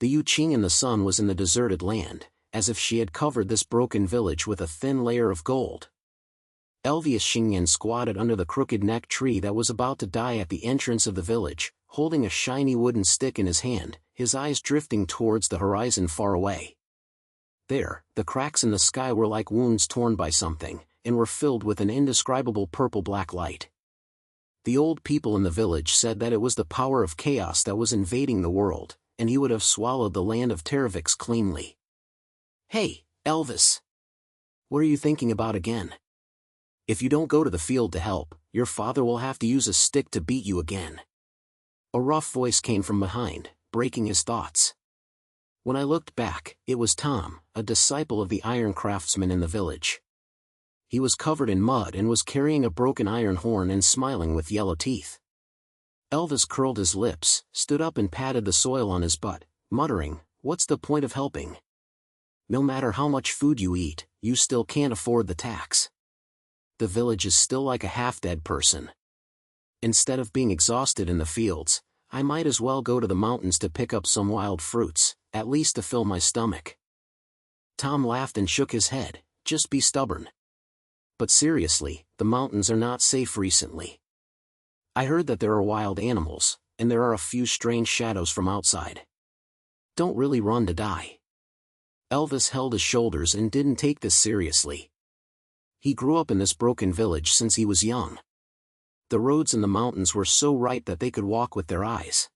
The Yuqing in the sun was in the deserted land, as if she had covered this broken village with a thin layer of gold. Alves Xingyan squatted under the crooked neck tree that was about to die at the entrance of the village, holding a shiny wooden stick in his hand, his eyes drifting towards the horizon far away. There, the cracks in the sky were like wounds torn by something, and were filled with an indescribable purple-black light. The old people in the village said that it was the power of chaos that was invading the world, and he would have swallowed the land of Terravis cleanly. "Hey, Alves! What are you thinking about again? If you don't go to the field to help, your father will have to use a stick to beat you again." A rough voice came from behind, breaking his thoughts. When I looked back, it was Tom, a disciple of the iron craftsman in the village. He was covered in mud and was carrying a broken iron horn and smiling with yellow teeth. Alves curled his lips, stood up and patted the soil on his butt, muttering, "What's the point of helping? No matter how much food you eat, you still can't afford the tax. The village is still like a half-dead person. Instead of being exhausted in the fields, I might as well go to the mountains to pick up some wild fruits, at least to fill my stomach." Tom laughed and shook his head, "Just be stubborn. But seriously, the mountains are not safe recently. I heard that there are wild animals, and there are a few strange shadows from outside. Don't really run to die." Alves held his shoulders and didn't take this seriously. He grew up in this broken village since he was young. The roads in the mountains were so right that they could walk with their eyes.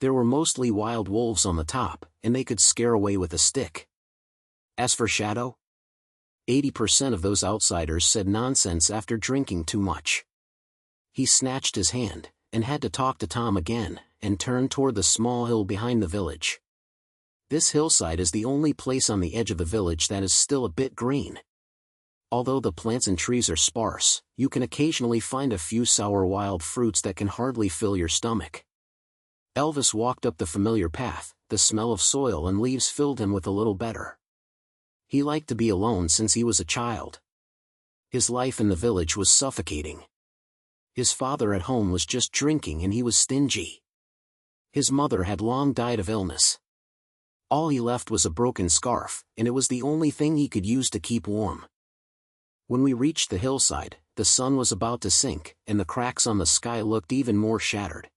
There were mostly wild wolves on the top, and they could scare away with a stick. As for shadow, 80% of those outsiders said nonsense after drinking too much. He snatched his hand, and had to talk to Tom again, and turned toward the small hill behind the village. This hillside is the only place on the edge of the village that is still a bit green. Although the plants and trees are sparse, you can occasionally find a few sour wild fruits that can hardly fill your stomach. Alves walked up the familiar path, the smell of soil and leaves filled him with a little better. He liked to be alone since he was a child. His life in the village was suffocating. His father at home was just drinking and he was stingy. His mother had long died of illness. All he left was a broken scarf, and it was the only thing he could use to keep warm. When we reached the hillside, the sun was about to sink, and the cracks on the sky looked even more shattered.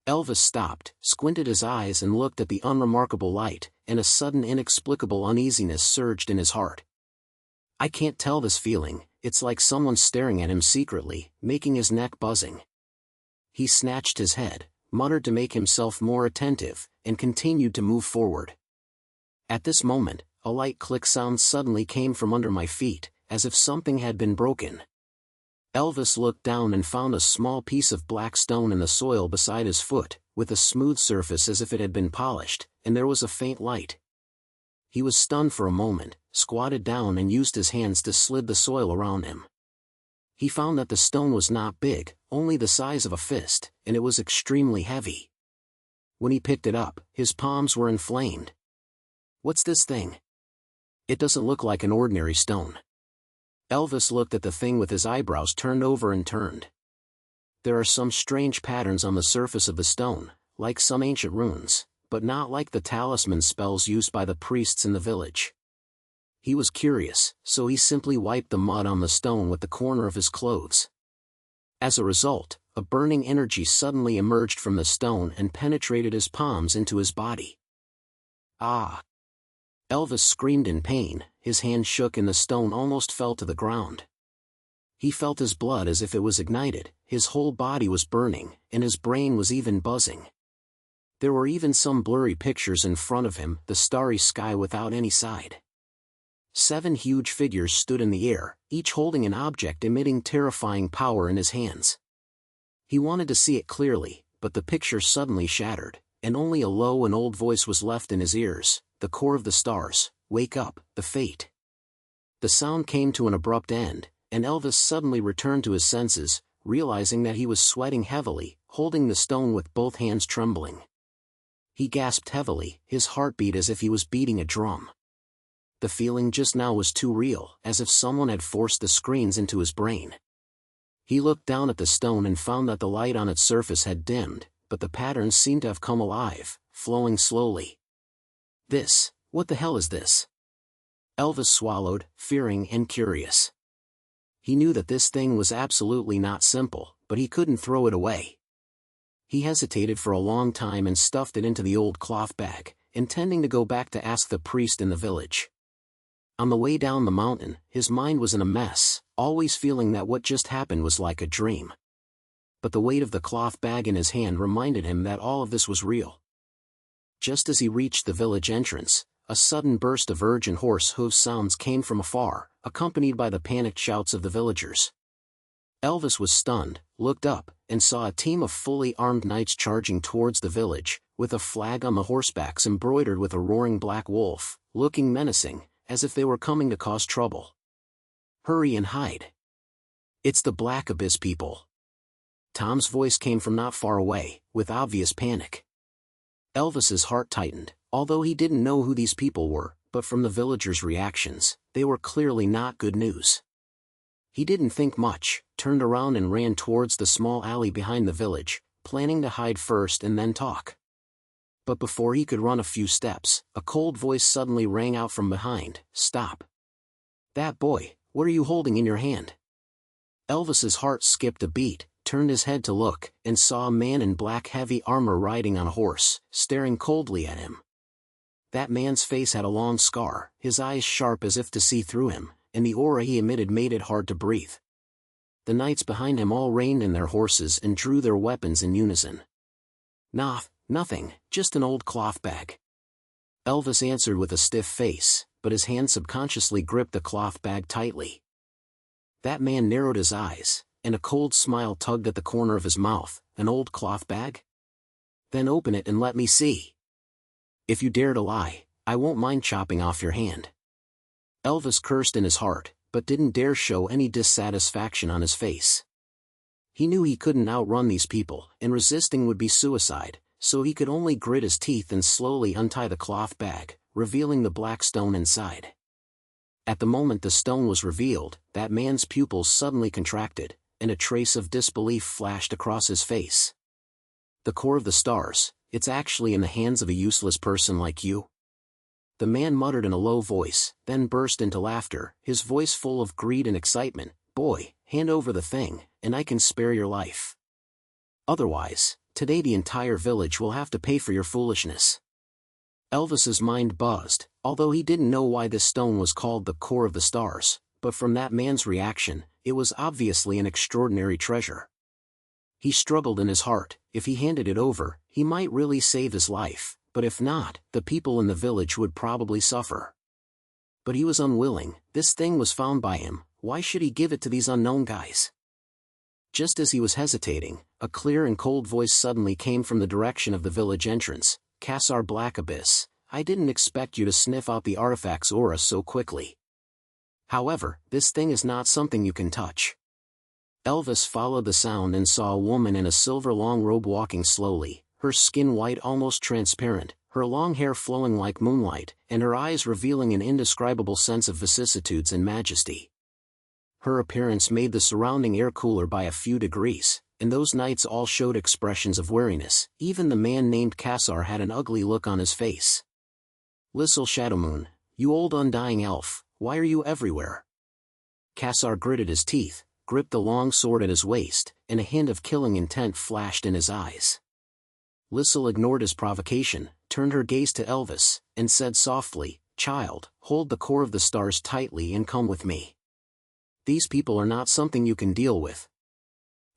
Alves stopped, squinted his eyes and looked at the unremarkable light, and a sudden inexplicable uneasiness surged in his heart. "I can't tell this feeling, it's like someone staring at him secretly, making his neck buzzing." He snatched his head, muttered to make himself more attentive, and continued to move forward. At this moment, a light click sound suddenly came from under my feet, as if something had been broken. Alves looked down and found a small piece of black stone in the soil beside his foot, with a smooth surface as if it had been polished, and there was a faint light. He was stunned for a moment, squatted down and used his hands to slid the soil around him. He found that the stone was not big, only the size of a fist, and it was extremely heavy. When he picked it up, his palms were inflamed. "What's this thing? It doesn't look like an ordinary stone." Alves looked at the thing with his eyebrows turned over and turned. There are some strange patterns on the surface of the stone, like some ancient runes, but not like the talisman spells used by the priests in the village. He was curious, so he simply wiped the mud on the stone with the corner of his clothes. As a result, a burning energy suddenly emerged from the stone and penetrated his palms into his body. "Ah!" Alves screamed in pain, his hand shook and the stone almost fell to the ground. He felt his blood as if it was ignited, his whole body was burning, and his brain was even buzzing. There were even some blurry pictures in front of him, the starry sky without any side. 7 huge figures stood in the air, each holding an object emitting terrifying power in his hands. He wanted to see it clearly, but the picture suddenly shattered, and only a low and old voice was left in his ears, "The core of the stars, wake up, the fate." The sound came to an abrupt end, and Alves suddenly returned to his senses, realizing that he was sweating heavily, holding the stone with both hands trembling. He gasped heavily, his heart beat as if he was beating a drum. The feeling just now was too real, as if someone had forced the screens into his brain. He looked down at the stone and found that the light on its surface had dimmed, but the patterns seemed to have come alive, flowing slowly. What the hell is this? Elvis swallowed, fearing and curious. He knew that this thing was absolutely not simple, but he couldn't throw it away. He hesitated for a long time and stuffed it into the old cloth bag, intending to go back to ask the priest in the village. On the way down the mountain, his mind was in a mess, always feeling that what just happened was like a dream. But the weight of the cloth bag in his hand reminded him that all of this was real. Just as he reached the village entrance, a sudden burst of urgent horse hoof sounds came from afar, accompanied by the panicked shouts of the villagers. Elvis was stunned, looked up, and saw a team of fully armed knights charging towards the village, with a flag on the horsebacks embroidered with a roaring black wolf, looking menacing, as if they were coming to cause trouble. "Hurry and hide. It's the Black Abyss people." Tom's voice came from not far away, with obvious panic. Elvis's heart tightened, although he didn't know who these people were, but from the villagers' reactions, they were clearly not good news. He didn't think much, turned around and ran towards the small alley behind the village, planning to hide first and then talk. But before he could run a few steps, a cold voice suddenly rang out from behind, "Stop. That boy, what are you holding in your hand?" Elvis's heart skipped a beat, turned his head to look, and saw a man in black heavy armor riding on a horse, staring coldly at him. That man's face had a long scar, his eyes sharp as if to see through him, and the aura he emitted made it hard to breathe. The knights behind him all reined in their horses and drew their weapons in unison. Nothing, just an old cloth bag." Elvis answered with a stiff face, but his hand subconsciously gripped the cloth bag tightly. That man narrowed his eyes, and a cold smile tugged at the corner of his mouth. "An old cloth bag? Then open it and let me see. If you dare to lie, I won't mind chopping off your hand." Elvis cursed in his heart, but didn't dare show any dissatisfaction on his face. He knew he couldn't outrun these people, and resisting would be suicide, so he could only grit his teeth and slowly untie the cloth bag, revealing the black stone inside. At the moment the stone was revealed, that man's pupils suddenly contracted, and a trace of disbelief flashed across his face. "The core of the stars, it's actually in the hands of a useless person like you?" The man muttered in a low voice, then burst into laughter, his voice full of greed and excitement. "Boy, hand over the thing, and I can spare your life. Otherwise, today the entire village will have to pay for your foolishness." Elvis's mind buzzed, although he didn't know why this stone was called the core of the stars, but from that man's reaction, it was obviously an extraordinary treasure. He struggled in his heart. If he handed it over, he might really save his life, but if not, the people in the village would probably suffer. But he was unwilling. This thing was found by him, why should he give it to these unknown guys? Just as he was hesitating, a clear and cold voice suddenly came from the direction of the village entrance. "Cassar Black Abyss, I didn't expect you to sniff out the artifact's aura so quickly. However, this thing is not something you can touch." Elvis followed the sound and saw a woman in a silver long robe walking slowly, her skin white almost transparent, her long hair flowing like moonlight, and her eyes revealing an indescribable sense of vicissitudes and majesty. Her appearance made the surrounding air cooler by a few degrees, and those knights all showed expressions of wariness. Even the man named Cassar had an ugly look on his face. "Lissel Shadowmoon, you old undying elf, why are you everywhere?" Cassar gritted his teeth, gripped the long sword at his waist, and a hint of killing intent flashed in his eyes. Lissel ignored his provocation, turned her gaze to Elvis, and said softly, "Child, hold the core of the stars tightly and come with me. These people are not something you can deal with."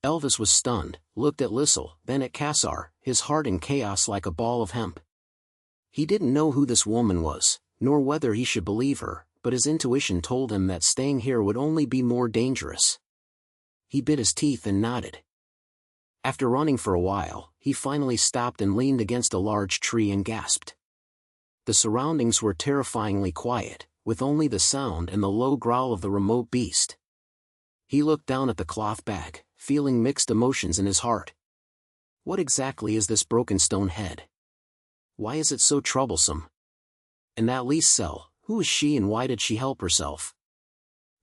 Elvis was stunned, looked at Lissel, then at Cassar, his heart in chaos like a ball of hemp. He didn't know who this woman was, nor whether he should believe her, but his intuition told him that staying here would only be more dangerous. He bit his teeth and nodded. After running for a while, he finally stopped and leaned against a large tree and gasped. The surroundings were terrifyingly quiet, with only the sound and the low growl of the remote beast. He looked down at the cloth bag, feeling mixed emotions in his heart. What exactly is this broken stone head? Why is it so troublesome? And that Lissel, who is she and why did she help herself?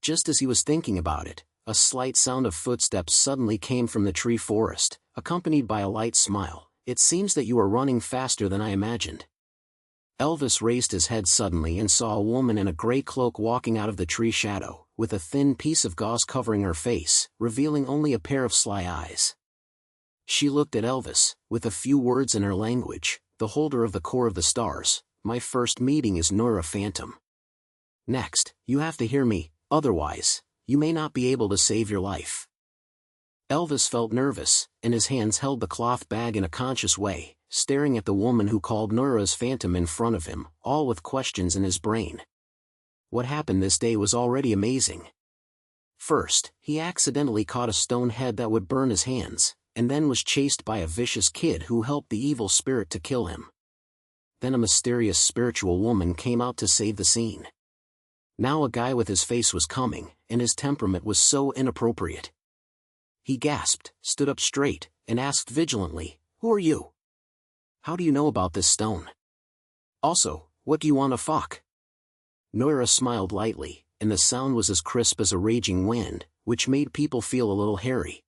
Just as he was thinking about it, a slight sound of footsteps suddenly came from the tree forest, accompanied by a light smile, it seems that you are running faster than I imagined. Elvis raised his head suddenly and saw a woman in a gray cloak walking out of the tree shadow, with a thin piece of gauze covering her face, revealing only a pair of sly eyes. She looked at Elvis, with a few words in her language, "The holder of the core of the stars, my first meeting is Nora Phantom. Next, you have to hear me, otherwise, you may not be able to save your life." Elvis felt nervous, and his hands held the cloth bag in a conscious way, staring at the woman who called Nora's phantom in front of him, all with questions in his brain. What happened this day was already amazing. First, he accidentally caught a stone head that would burn his hands, and then was chased by a vicious kid who helped the evil spirit to kill him. Then a mysterious spiritual woman came out to save the scene. Now a guy with his face was coming, and his temperament was so inappropriate. He gasped, stood up straight, and asked vigilantly, "Who are you? How do you know about this stone? Also, what do you want to fuck?" Nora smiled lightly, and the sound was as crisp as a raging wind, which made people feel a little hairy.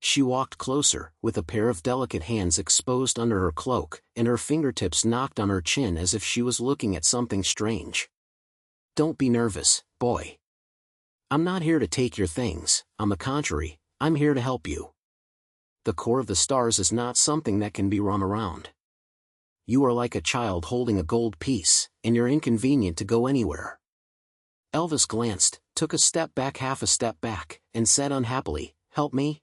She walked closer, with a pair of delicate hands exposed under her cloak, and her fingertips knocked on her chin as if she was looking at something strange. "Don't be nervous, boy. I'm not here to take your things, on the contrary, I'm here to help you. The core of the stars is not something that can be run around. You are like a child holding a gold piece, and you're inconvenient to go anywhere." Elvis glanced, took a step back, half a step back, and said unhappily, "Help me?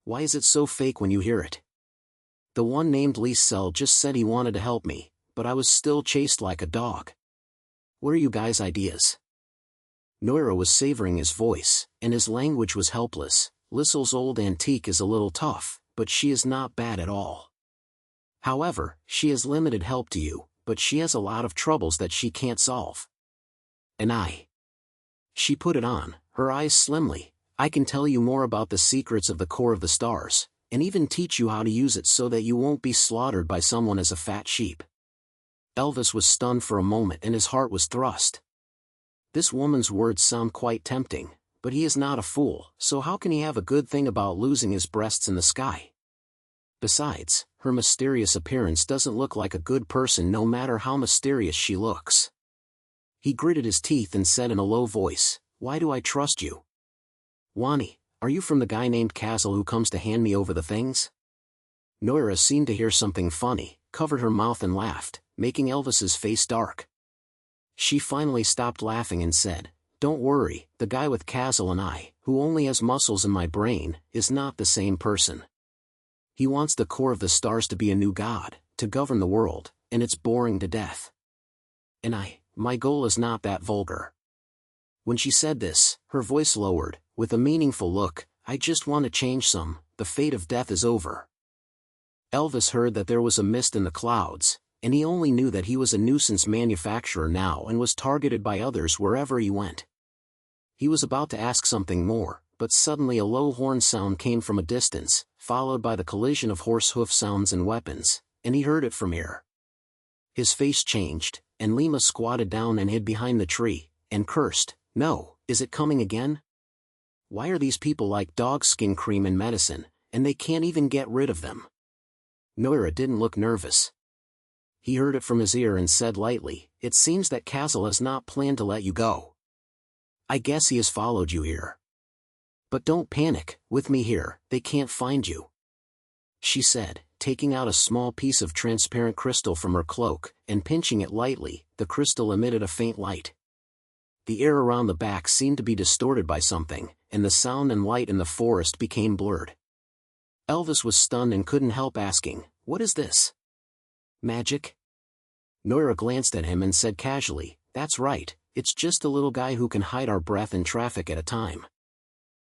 Why is it so fake when you hear it? The one named Liesel just said he wanted to help me, but I was still chased like a dog. What are you guys' ideas?" Noira was savoring his voice, and his language was helpless. "Liesel's old antique is a little tough, but she is not bad at all. However, she has limited help to you, but she has a lot of troubles that she can't solve. And She put it on, her eyes slimly. "I can tell you more about the secrets of the core of the stars, and even teach you how to use it so that you won't be slaughtered by someone as a fat sheep." Elvis was stunned for a moment and his heart was thrust. This woman's words sound quite tempting, but he is not a fool, so how can he have a good thing about losing his breasts in the sky? Besides, her mysterious appearance doesn't look like a good person no matter how mysterious she looks. He gritted his teeth and said in a low voice, "Why do I trust you? Wani, are you from the guy named Castle who comes to hand me over the things?" Noira seemed to hear something funny, covered her mouth and laughed, making Elvis's face dark. She finally stopped laughing and said, "Don't worry, the guy with Castle and I, who only has muscles in my brain, is not the same person. He wants the core of the stars to be a new god, to govern the world, and it's boring to death. And my goal is not that vulgar." When she said this, her voice lowered, with a meaningful look, "I just want to change some, the fate of death is over." Elvis heard that there was a mist in the clouds, and he only knew that he was a nuisance manufacturer now and was targeted by others wherever he went. He was about to ask something more, but suddenly a low horn sound came from a distance, followed by the collision of horse hoof sounds and weapons, and he heard it from here. His face changed, and Lima squatted down and hid behind the tree, and cursed, "No, is it coming again? Why are these people like dog skin cream and medicine, and they can't even get rid of them?" Noira didn't look nervous. He heard it from his ear and said lightly, "It seems that Castle has not planned to let you go. I guess he has followed you here. But don't panic, with me here, they can't find you," she said, taking out a small piece of transparent crystal from her cloak, and pinching it lightly. The crystal emitted a faint light. The air around the back seemed to be distorted by something, and the sound and light in the forest became blurred. Elvis was stunned and couldn't help asking, "What is this? Magic?" Noira glanced at him and said casually, "That's right, it's just a little guy who can hide our breath in traffic at a time.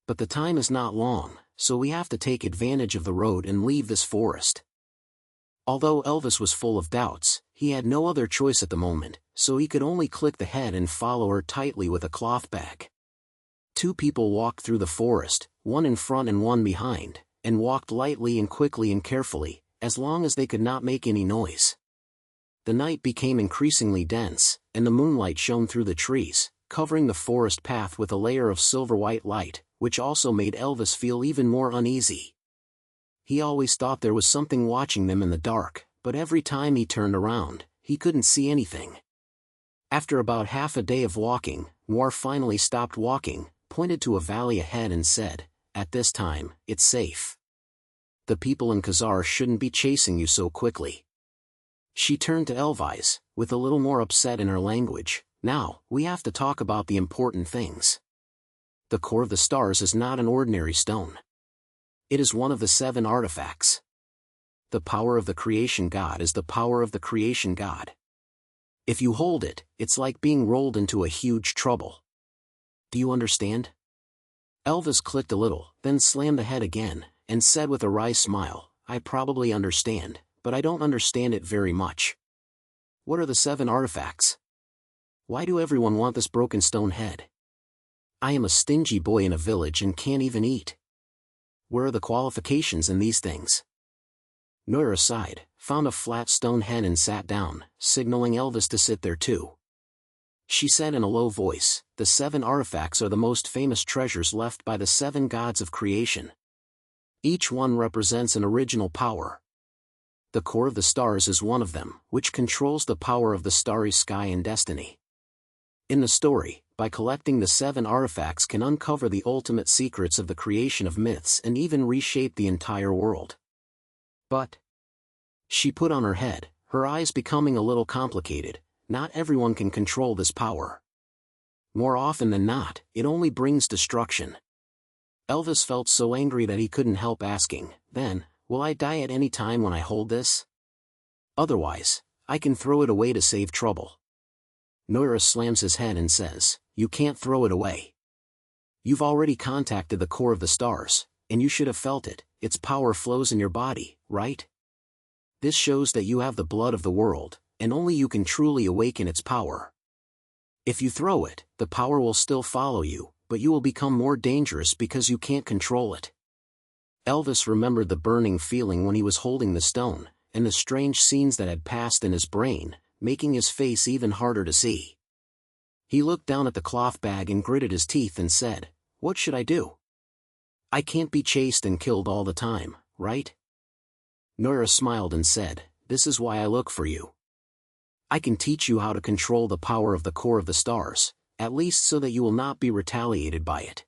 But the time is not long, so we have to take advantage of the road and leave this forest." Although Elvis was full of doubts, he had no other choice at the moment, so he could only click the head and follow her tightly with a cloth bag. Two people walked through the forest, one in front and one behind, and walked lightly and quickly and carefully, as long as they could not make any noise. The night became increasingly dense, and the moonlight shone through the trees, covering the forest path with a layer of silver-white light, which also made Elvis feel even more uneasy. He always thought there was something watching them in the dark, but every time he turned around, he couldn't see anything. After about half a day of walking, Noir finally stopped walking, pointed to a valley ahead and said, "At this time, it's safe. The people in Khazar shouldn't be chasing you so quickly." She turned to Alves, with a little more upset in her language. "Now, we have to talk about the important things. The core of the stars is not an ordinary stone. It is one of the 7 artifacts. The power of the creation god is the power of the creation god. If you hold it, it's like being rolled into a huge trouble. Do you understand?" Alves clicked a little, then slammed the head again, and said with a wry smile, "I probably understand, but I don't understand it very much. What are the 7 artifacts? Why do everyone want this broken stone head? I am a stingy boy in a village and can't even eat. Where are the qualifications in these things?" Noir sighed, found a flat stone head and sat down, signaling Alves to sit there too. She said in a low voice, "The 7 artifacts are the most famous treasures left by the 7 gods of creation. Each one represents an original power. The core of the stars is one of them, which controls the power of the starry sky and destiny. In the story, by collecting the 7 artifacts can uncover the ultimate secrets of the creation of myths and even reshape the entire world. But," she put on her head, her eyes becoming a little complicated, "not everyone can control this power. More often than not, it only brings destruction." Alves felt so angry that he couldn't help asking, "Then, will I die at any time when I hold this? Otherwise, I can throw it away to save trouble." Noir slams his head and says, "You can't throw it away. You've already contacted the core of the stars, and you should have felt it. Its power flows in your body, right? This shows that you have the blood of the world, and only you can truly awaken its power. If you throw it, the power will still follow you, but you will become more dangerous because you can't control it." Alves remembered the burning feeling when he was holding the stone, and the strange scenes that had passed in his brain, making his face even harder to see. He looked down at the cloth bag and gritted his teeth and said, "What should I do? I can't be chased and killed all the time, right?" Noir smiled and said, "This is why I look for you. I can teach you how to control the power of the core of the stars, at least so that you will not be retaliated by it.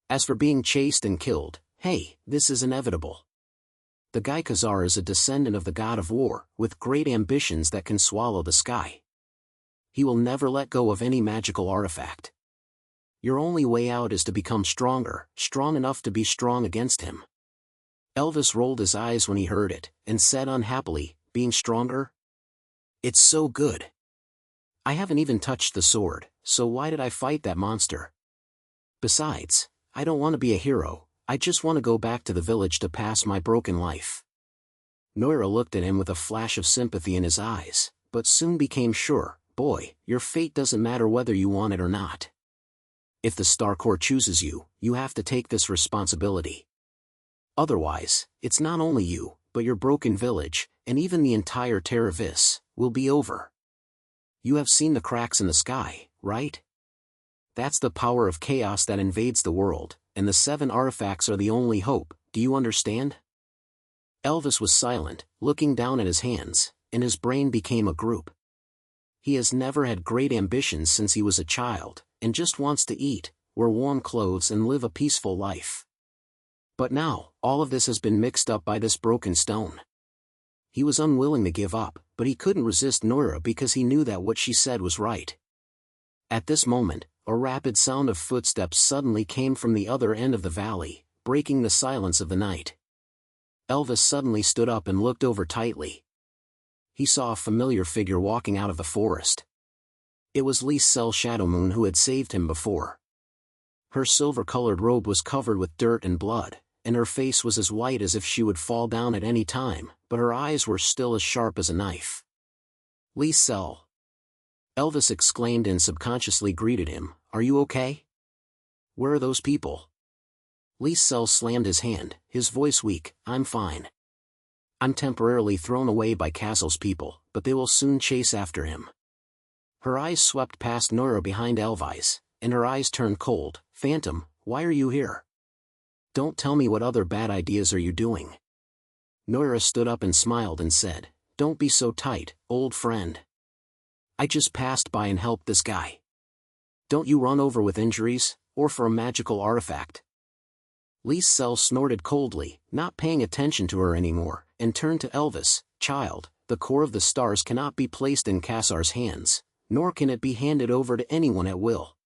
As for being chased and killed, hey, this is inevitable. The guy Khazar is a descendant of the god of war, with great ambitions that can swallow the sky. He will never let go of any magical artifact. Your only way out is to become stronger, strong enough to be strong against him." Alves rolled his eyes when he heard it, and said unhappily, "Being stronger? It's so good. I haven't even touched the sword, so why did I fight that monster? Besides, I don't want to be a hero, I just want to go back to the village to pass my broken life." Noir looked at him with a flash of sympathy in his eyes, but soon became sure, "Boy, your fate doesn't matter whether you want it or not. If the Star Core chooses you, you have to take this responsibility. Otherwise, it's not only you, but your broken village, and even the entire Terravis, will be over. You have seen the cracks in the sky, right? That's the power of chaos that invades the world, and the 7 artifacts are the only hope, do you understand?" Alves was silent, looking down at his hands, and his brain became a group. He has never had great ambitions since he was a child, and just wants to eat, wear warm clothes and live a peaceful life. But now, all of this has been mixed up by this broken stone. He was unwilling to give up, but he couldn't resist Noir because he knew that what she said was right. At this moment, a rapid sound of footsteps suddenly came from the other end of the valley, breaking the silence of the night. Alves suddenly stood up and looked over tightly. He saw a familiar figure walking out of the forest. It was Lysel Shadowmoon who had saved him before. Her silver-colored robe was covered with dirt and blood, and her face was as white as if she would fall down at any time, but her eyes were still as sharp as a knife. "Lysel!" Alves exclaimed and subconsciously greeted him, "Are you okay? Where are those people?" Lysel slammed his hand, his voice weak, "I'm fine. I'm temporarily thrown away by Castle's people, but they will soon chase after him." Her eyes swept past Noir behind Alves, and her eyes turned cold. "Phantom, why are you here? Don't tell me what other bad ideas are you doing?" Noira stood up and smiled and said, "Don't be so tight, old friend. I just passed by and helped this guy. Don't you run over with injuries, or for a magical artifact." Lee Sel snorted coldly, not paying attention to her anymore, and turned to Elvis. "Child, the core of the stars cannot be placed in Kassar's hands, nor can it be handed over to anyone at will.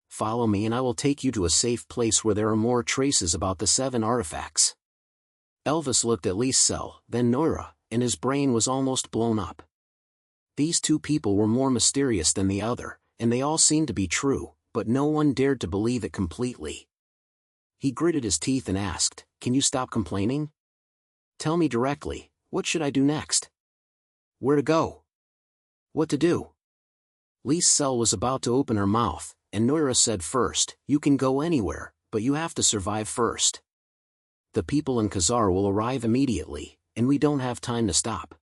Follow me and I will take you to a safe place where there are more traces about the 7 artifacts." Elvis looked at Lee Sel, then Noira, and his brain was almost blown up. These 2 people were more mysterious than the other, and they all seemed to be true, but no one dared to believe it completely. He gritted his teeth and asked, "Can you stop complaining? Tell me directly, what should I do next? Where to go? What to do?" Lee Sel was about to open her mouth, and Noira said first, "You can go anywhere, but you have to survive first. The people in Kassar will arrive immediately, and we don't have time to stop.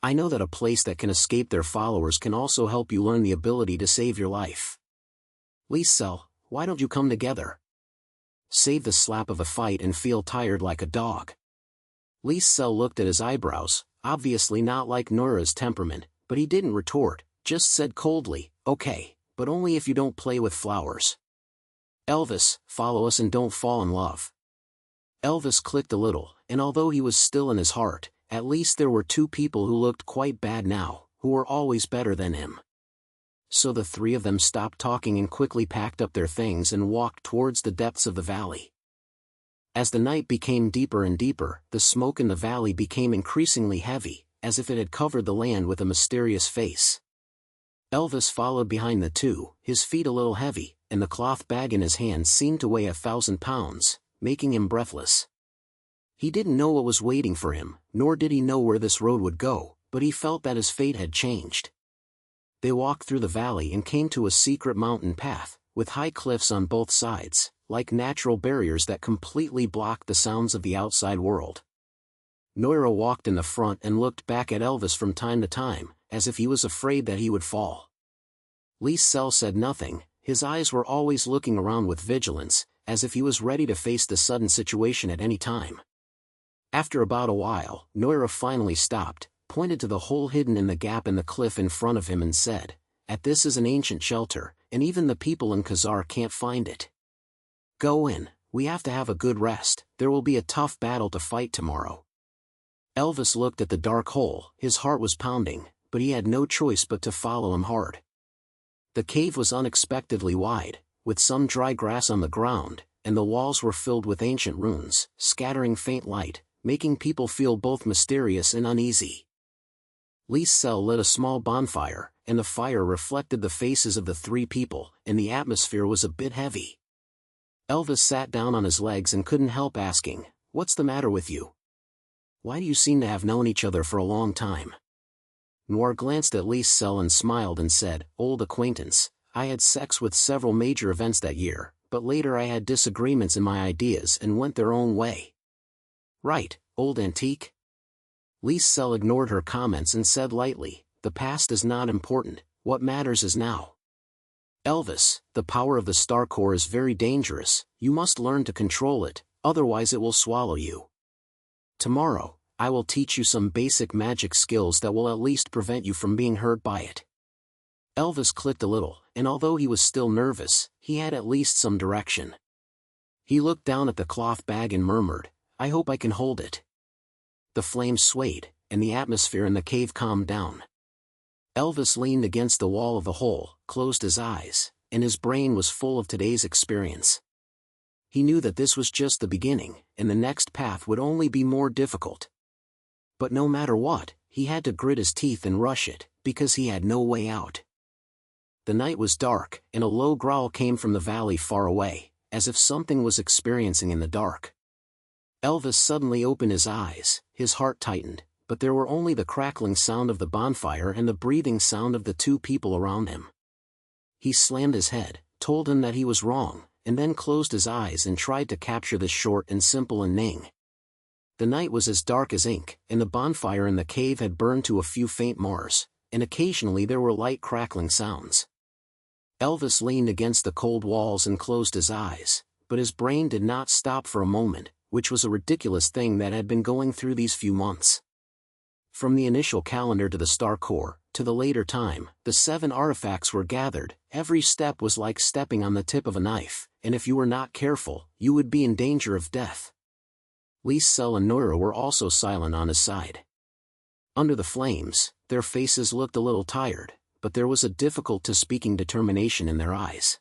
I know that a place that can escape their followers can also help you learn the ability to save your life. Lee Sel, why don't you come together? Save the slap of a fight and feel tired like a dog." Lee Sel looked at his eyebrows, obviously not like Noira's temperament, but he didn't retort, just said coldly, "Okay, but only if you don't play with flowers. Elvis, follow us and don't fall in love." Elvis clicked a little, and although he was still in his heart, at least there were 2 people who looked quite bad now, who were always better than him. So the 3 of them stopped talking and quickly packed up their things and walked towards the depths of the valley. As the night became deeper and deeper, the smoke in the valley became increasingly heavy, as if it had covered the land with a mysterious face. Elvis followed behind the 2, his feet a little heavy, and the cloth bag in his hands seemed to weigh 1,000 pounds, making him breathless. He didn't know what was waiting for him, nor did he know where this road would go, but he felt that his fate had changed. They walked through the valley and came to a secret mountain path, with high cliffs on both sides, like natural barriers that completely blocked the sounds of the outside world. Noira walked in the front and looked back at Elvis from time to time, as if he was afraid that he would fall. Lee Sel said nothing, his eyes were always looking around with vigilance, as if he was ready to face the sudden situation at any time. After about a while, Noira finally stopped, pointed to the hole hidden in the gap in the cliff in front of him and said, This is an ancient shelter, and even the people in Kassar can't find it. Go in, we have to have a good rest, there will be a tough battle to fight tomorrow." Elvis looked at the dark hole, his heart was pounding, but he had no choice but to follow him hard. The cave was unexpectedly wide, with some dry grass on the ground, and the walls were filled with ancient runes, scattering faint light, making people feel both mysterious and uneasy. Lee Sel lit a small bonfire, and the fire reflected the faces of the 3 people, and the atmosphere was a bit heavy. Elvis sat down on his legs and couldn't help asking, "What's the matter with you? Why do you seem to have known each other for a long time?" Noir glanced at Lee Sel and smiled and said, "Old acquaintance, I had sex with several major events that year, but later I had disagreements in my ideas and went their own way." "Right, old antique?" Lee Sel ignored her comments and said lightly, "The past is not important, what matters is now. Elvis, the power of the star core is very dangerous, you must learn to control it, otherwise it will swallow you. Tomorrow, I will teach you some basic magic skills that will at least prevent you from being hurt by it." Elvis clicked a little, and although he was still nervous, he had at least some direction. He looked down at the cloth bag and murmured, "I hope I can hold it." The flames swayed, and the atmosphere in the cave calmed down. Elvis leaned against the wall of the hole, closed his eyes, and his brain was full of today's experience. He knew that this was just the beginning, and the next path would only be more difficult. But no matter what, he had to grit his teeth and rush it, because he had no way out. The night was dark, and a low growl came from the valley far away, as if something was experiencing in the dark. Elvis suddenly opened his eyes, his heart tightened, but there were only the crackling sound of the bonfire and the breathing sound of the 2 people around him. He slammed his head, told him that he was wrong, and then closed his eyes and tried to capture this short and simple inning. The night was as dark as ink, and the bonfire in the cave had burned to a few faint mars, and occasionally there were light crackling sounds. Elvis leaned against the cold walls and closed his eyes, but his brain did not stop for a moment, which was a ridiculous thing that had been going through these few months. From the initial calendar to the star core, to the later time, the 7 artifacts were gathered. Every step was like stepping on the tip of a knife, and if you were not careful, you would be in danger of death. Cell and Noira were also silent on his side. Under the flames, their faces looked a little tired, but there was a difficult-to-speaking determination in their eyes.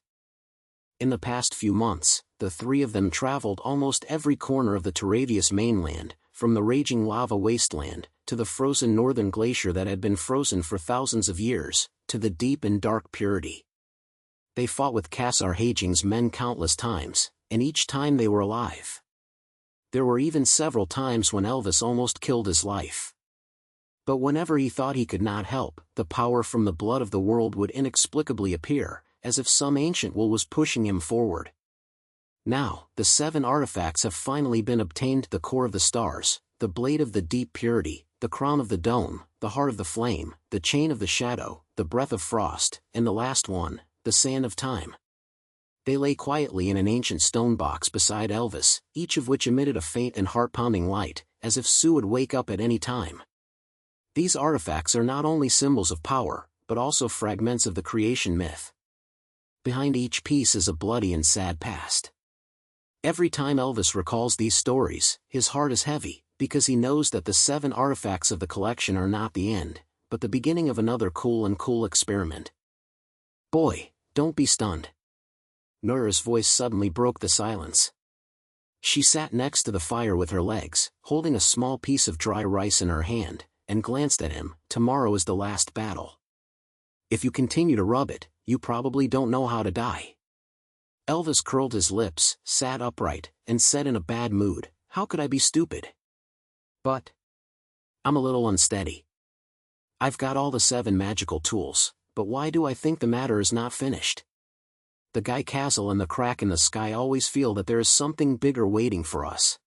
In the past few months, the 3 of them traveled almost every corner of the Terravis mainland, from the raging lava wasteland, to the frozen northern glacier that had been frozen for thousands of years, to the deep and dark purity. They fought with Alves Xingyan's men countless times, and each time they were alive. There were even several times when Alves almost killed his life. But whenever he thought he could not help, the power from the blood of the world would inexplicably appear, as if some ancient will was pushing him forward. Now, the 7 artifacts have finally been obtained: the core of the stars, the blade of the deep purity, the crown of the dome, the heart of the flame, the chain of the shadow, the breath of frost, and the last one, the sand of time. They lay quietly in an ancient stone box beside Alves, each of which emitted a faint and heart-pounding light, as if Sue would wake up at any time. These artifacts are not only symbols of power, but also fragments of the creation myth. Behind each piece is a bloody and sad past. Every time Alves recalls these stories, his heart is heavy, because he knows that the 7 artifacts of the collection are not the end, but the beginning of another cool experiment. Boy, don't be stunned. Noira's voice suddenly broke the silence. She sat next to the fire with her legs, holding a small piece of dry rice in her hand, and glanced at him. Tomorrow is the last battle. If you continue to rub it, you probably don't know how to die. Alves curled his lips, sat upright, and said in a bad mood, "How could I be stupid? But I'm a little unsteady. I've got all the 7 magical tools, but why do I think the matter is not finished? The Guy Castle and the crack in the sky always feel that there is something bigger waiting for us."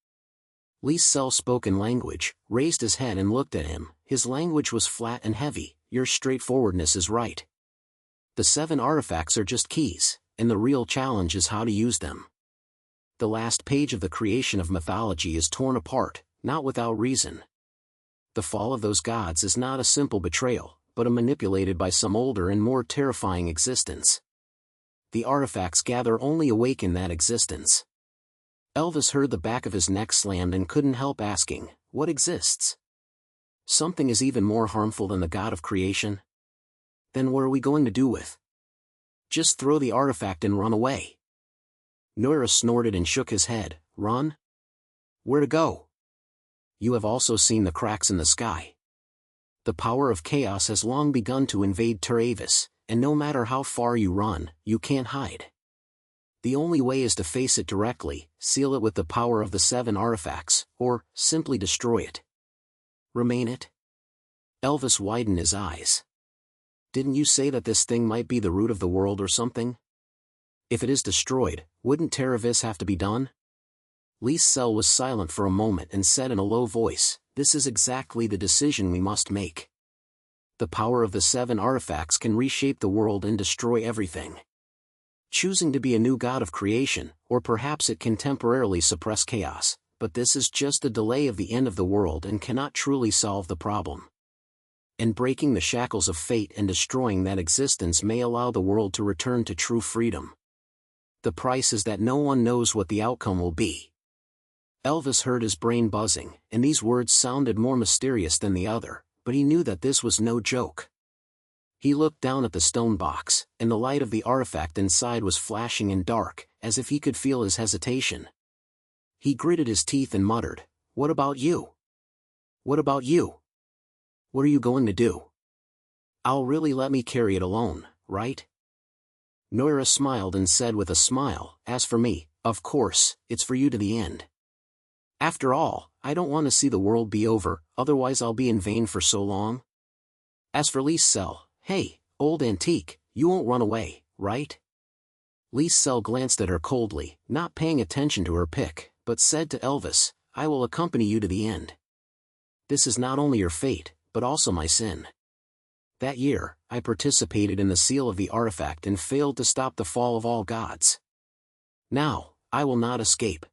Cell spoke in language, raised his head and looked at him. His language was flat and heavy. "Your straightforwardness is right. The 7 artifacts are just keys, and the real challenge is how to use them. The last page of the creation of mythology is torn apart, not without reason. The fall of those gods is not a simple betrayal, but a manipulated by some older and more terrifying existence. The artifacts gather only awaken that existence." Alves heard the back of his neck slammed and couldn't help asking, "What exists? Something is even more harmful than the god of creation? Then what are we going to do with? Just throw the artifact and run away?" Noira snorted and shook his head. "Run? Where to go? You have also seen the cracks in the sky. The power of chaos has long begun to invade Terravis, and no matter how far you run, you can't hide. The only way is to face it directly, seal it with the power of the 7 artifacts, or simply destroy it." "Remain it?" Alves widened his eyes. "Didn't you say that this thing might be the root of the world or something? If it is destroyed, wouldn't Terravis have to be done?" Cell was silent for a moment and said in a low voice, "This is exactly the decision we must make. The power of the 7 artifacts can reshape the world and destroy everything. Choosing to be a new god of creation, or perhaps it can temporarily suppress chaos, but this is just a delay of the end of the world and cannot truly solve the problem. And breaking the shackles of fate and destroying that existence may allow the world to return to true freedom. The price is that no one knows what the outcome will be." Alves heard his brain buzzing, and these words sounded more mysterious than the other, but he knew that this was no joke. He looked down at the stone box, and the light of the artifact inside was flashing and dark, as if he could feel his hesitation. He gritted his teeth and muttered, "What about you? What about you? What are you going to do? I'll really let me carry it alone, right?" Noira smiled and said with a smile, "As for me, of course, it's for you to the end. After all, I don't want to see the world be over, otherwise I'll be in vain for so long. As for Cell, hey, old antique, you won't run away, right?" Cell glanced at her coldly, not paying attention to her pick, but said to Alves, "I will accompany you to the end. This is not only your fate, but also my sin. That year, I participated in the seal of the artifact and failed to stop the fall of all gods. Now, I will not escape.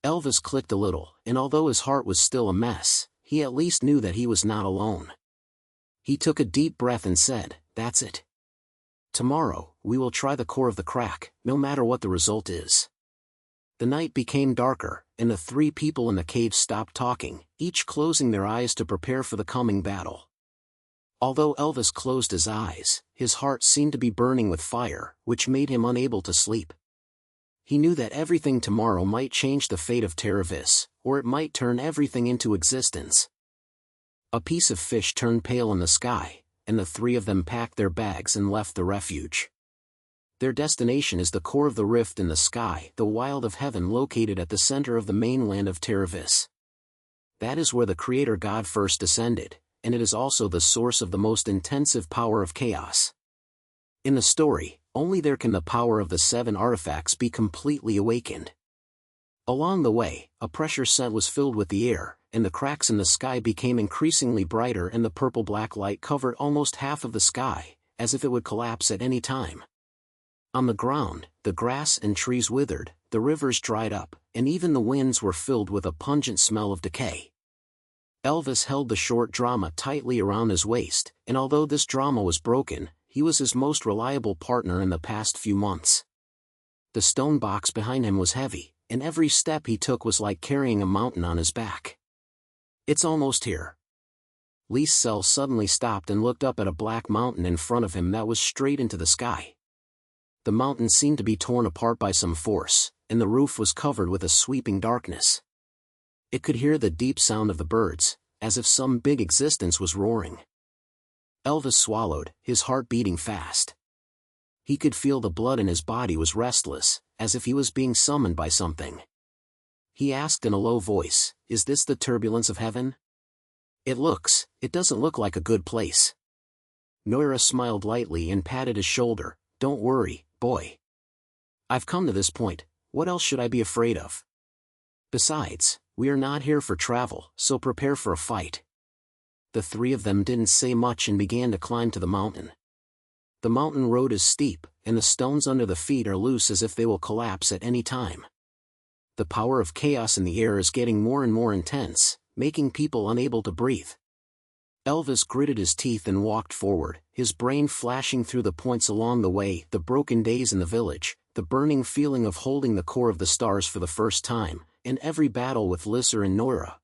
Elvis clicked a little, and although his heart was still a mess, he at least knew that he was not alone. He took a deep breath and said, "That's it. Tomorrow, we will try the core of the crack, no matter what the result is." The night became darker, and the three people in the cave stopped talking, each closing their eyes to prepare for the coming battle. Although Elvis closed his eyes, his heart seemed to be burning with fire, which made him unable to sleep. He knew that everything tomorrow might change the fate of Terravis, or it might turn everything into existence. A piece of fish turned pale in the sky, and the three of them packed their bags and left the refuge. Their destination is the core of the rift in the sky, the Wild of Heaven located at the center of the mainland of Terravis. That is where the Creator God first descended, and it is also the source of the most intensive power of chaos. In the story, only there can the power of the 7 artifacts be completely awakened. Along the way, a pressure set was filled with the air, and the cracks in the sky became increasingly brighter and the purple-black light covered almost half of the sky, as if it would collapse at any time. On the ground, the grass and trees withered, the rivers dried up, and even the winds were filled with a pungent smell of decay. Elvis held the short drama tightly around his waist, and although this drama was broken, he was his most reliable partner in the past few months. The stone box behind him was heavy, and every step he took was like carrying a mountain on his back. "It's almost here." Lee's cell suddenly stopped and looked up at a black mountain in front of him that was straight into the sky. The mountain seemed to be torn apart by some force, and the roof was covered with a sweeping darkness. It could hear the deep sound of the birds, as if some big existence was roaring. Elvis swallowed, his heart beating fast. He could feel the blood in his body was restless, as if he was being summoned by something. He asked in a low voice, "Is this the turbulence of heaven?" It doesn't look like a good place." Noira smiled lightly and patted his shoulder. "Don't worry, boy. I've come to this point, what else should I be afraid of? Besides, we are not here for travel, so prepare for a fight." The three of them didn't say much and began to climb to the mountain. The mountain road is steep, and the stones under the feet are loose as if they will collapse at any time. The power of chaos in the air is getting more and more intense, making people unable to breathe. Elvis gritted his teeth and walked forward, his brain flashing through the points along the way, the broken days in the village, the burning feeling of holding the core of the stars for the first time, and every battle with Lisser and Noira.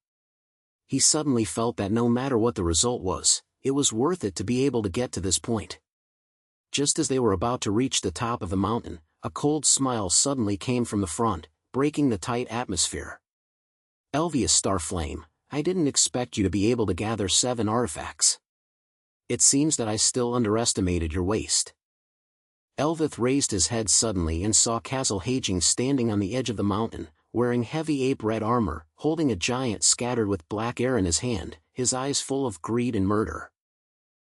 He suddenly felt that no matter what the result was, it was worth it to be able to get to this point. Just as they were about to reach the top of the mountain, a cold smile suddenly came from the front, breaking the tight atmosphere. "Elvius Starflame, I didn't expect you to be able to gather 7 artifacts. It seems that I still underestimated your waste." Elvith raised his head suddenly and saw Castle Haging standing on the edge of the mountain, wearing heavy ape-red armor, holding a giant scattered with black air in his hand, his eyes full of greed and murder.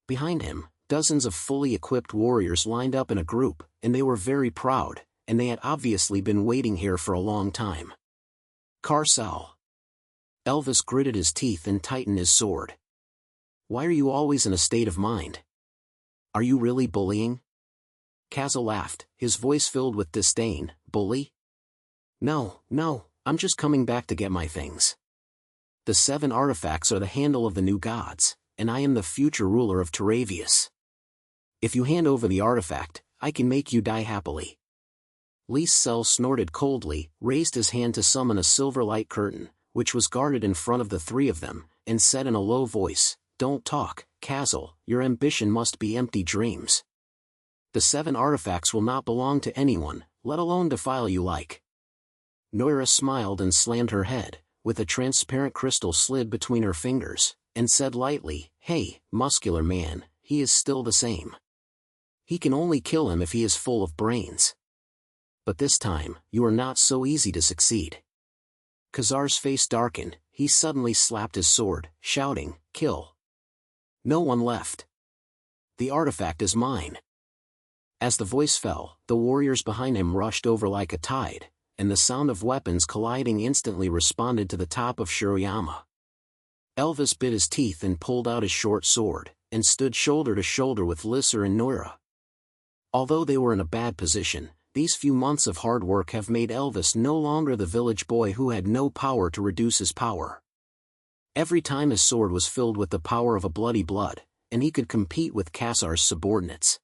Behind him, dozens of fully equipped warriors lined up in a group, and they were very proud, and they had obviously been waiting here for a long time. "Karsal." Elvis gritted his teeth and tightened his sword. "Why are you always in a state of mind? Are you really bullying?" Castle laughed, his voice filled with disdain. "Bully? No, I'm just coming back to get my things. The 7 artifacts are the handle of the new gods, and I am the future ruler of Terravis. If you hand over the artifact, I can make you die happily." Lee Sel snorted coldly, raised his hand to summon a silver light curtain, which was guarded in front of the 3 of them, and said in a low voice, "Don't talk, Castle, your ambition must be empty dreams. The 7 artifacts will not belong to anyone, let alone defile you like." Noira smiled and slammed her head, with a transparent crystal slid between her fingers, and said lightly, "Hey, muscular man, he is still the same. He can only kill him if he is full of brains. But this time, you are not so easy to succeed." Khazar's face darkened, he suddenly slapped his sword, shouting, "Kill. No one left. The artifact is mine." As the voice fell, the warriors behind him rushed over like a tide, and the sound of weapons colliding instantly responded to the top of Shirayama. Elvis bit his teeth and pulled out his short sword, and stood shoulder to shoulder with Lisser and Noira. Although they were in a bad position, these few months of hard work have made Elvis no longer the village boy who had no power to reduce his power. Every time his sword was filled with the power of a bloody blood, and he could compete with Khazar's subordinates.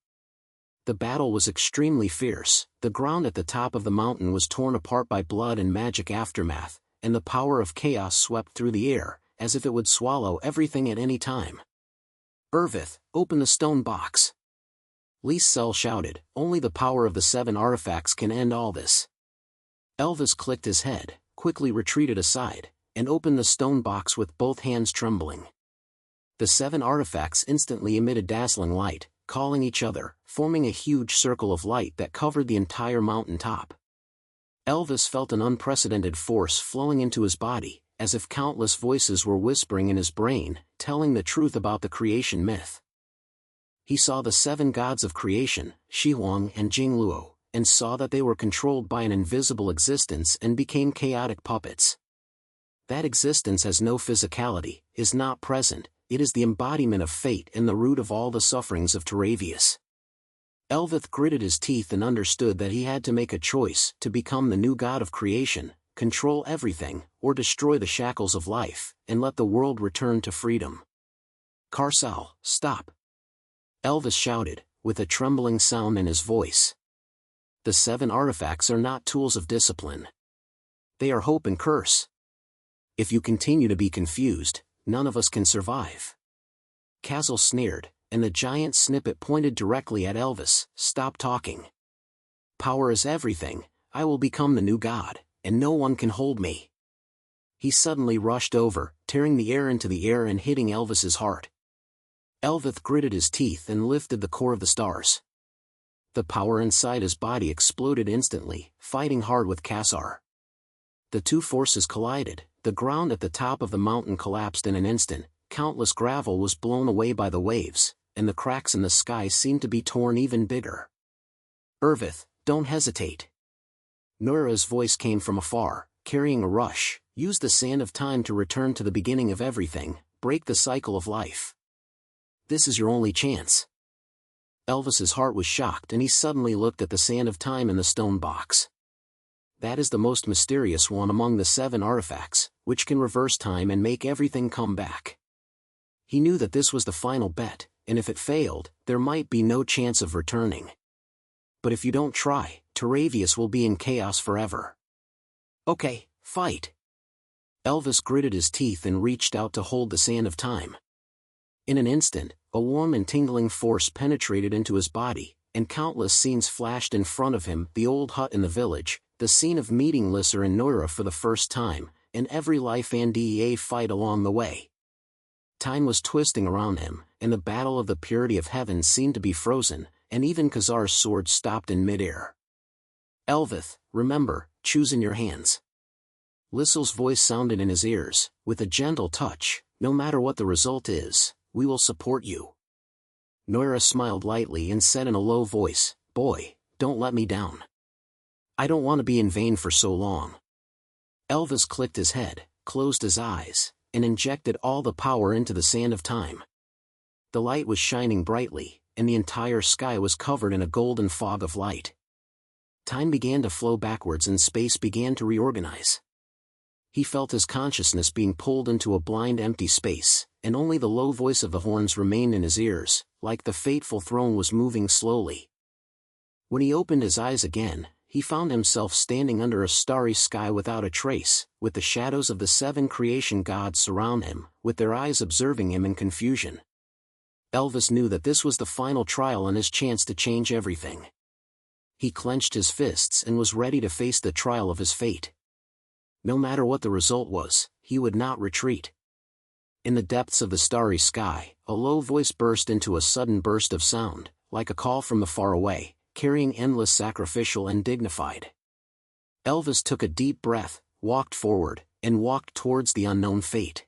The battle was extremely fierce, the ground at the top of the mountain was torn apart by blood and magic aftermath, and the power of chaos swept through the air, as if it would swallow everything at any time. "Ervith, open the stone box!" Lis Sel shouted, "Only the power of the 7 artifacts can end all this." Elvis clicked his head, quickly retreated aside, and opened the stone box with both hands trembling. The 7 artifacts instantly emitted dazzling light, calling each other, forming a huge circle of light that covered the entire mountain top. Elvis felt an unprecedented force flowing into his body, as if countless voices were whispering in his brain, telling the truth about the creation myth. He saw the 7 gods of creation, Shihuang and Jingluo, and saw that they were controlled by an invisible existence and became chaotic puppets. That existence has no physicality, is not present, it is the embodiment of fate and the root of all the sufferings of Terravis. Elvis gritted his teeth and understood that he had to make a choice to become the new god of creation, control everything, or destroy the shackles of life, and let the world return to freedom. "Karsal, stop!" Elvis shouted, with a trembling sound in his voice. The 7 artifacts are not tools of discipline. They are hope and curse. If you continue to be confused, none of us can survive. Khazal sneered, and the giant snippet pointed directly at Elvis. "Stop talking. Power is everything, I will become the new god, and no one can hold me." He suddenly rushed over, tearing the air into the air and hitting Elvis's heart. Elvis gritted his teeth and lifted the core of the stars. The power inside his body exploded instantly, fighting hard with Khazar. The two forces collided, the ground at the top of the mountain collapsed in an instant, countless gravel was blown away by the waves, and the cracks in the sky seemed to be torn even bigger. "Ervith, don't hesitate." Noira's voice came from afar, carrying a rush. "Use the sand of time to return to the beginning of everything, break the cycle of life. This is your only chance." Elvis's heart was shocked and he suddenly looked at the sand of time in the stone box. That is the most mysterious one among the 7 artifacts, which can reverse time and make everything come back. He knew that this was the final bet, and if it failed, there might be no chance of returning. But if you don't try, Terravis will be in chaos forever. "Okay, fight." Elvis gritted his teeth and reached out to hold the sand of time. In an instant, a warm and tingling force penetrated into his body, and countless scenes flashed in front of him: the old hut in the village, the scene of meeting Lisser and Noira for the first time, and every life and DEA fight along the way. Time was twisting around him, and the battle of the purity of heaven seemed to be frozen, and even Khazar's sword stopped in midair. "Elvis, remember, choose in your hands." Lissel's voice sounded in his ears, with a gentle touch. "No matter what the result is, we will support you." Noira smiled lightly and said in a low voice, "Boy, don't let me down. I don't want to be in vain for so long." Elvis clicked his head, closed his eyes, and injected all the power into the sand of time. The light was shining brightly, and the entire sky was covered in a golden fog of light. Time began to flow backwards and space began to reorganize. He felt his consciousness being pulled into a blind empty space, and only the low voice of the horns remained in his ears, like the fateful throne was moving slowly. When he opened his eyes again, he found himself standing under a starry sky without a trace, with the shadows of the 7 creation gods surround him, with their eyes observing him in confusion. Elvis knew that this was the final trial and his chance to change everything. He clenched his fists and was ready to face the trial of his fate. No matter what the result was, he would not retreat. In the depths of the starry sky, a low voice burst into a sudden burst of sound, like a call from the far away, carrying endless sacrificial and dignified. Elvis took a deep breath, walked forward, and walked towards the unknown fate.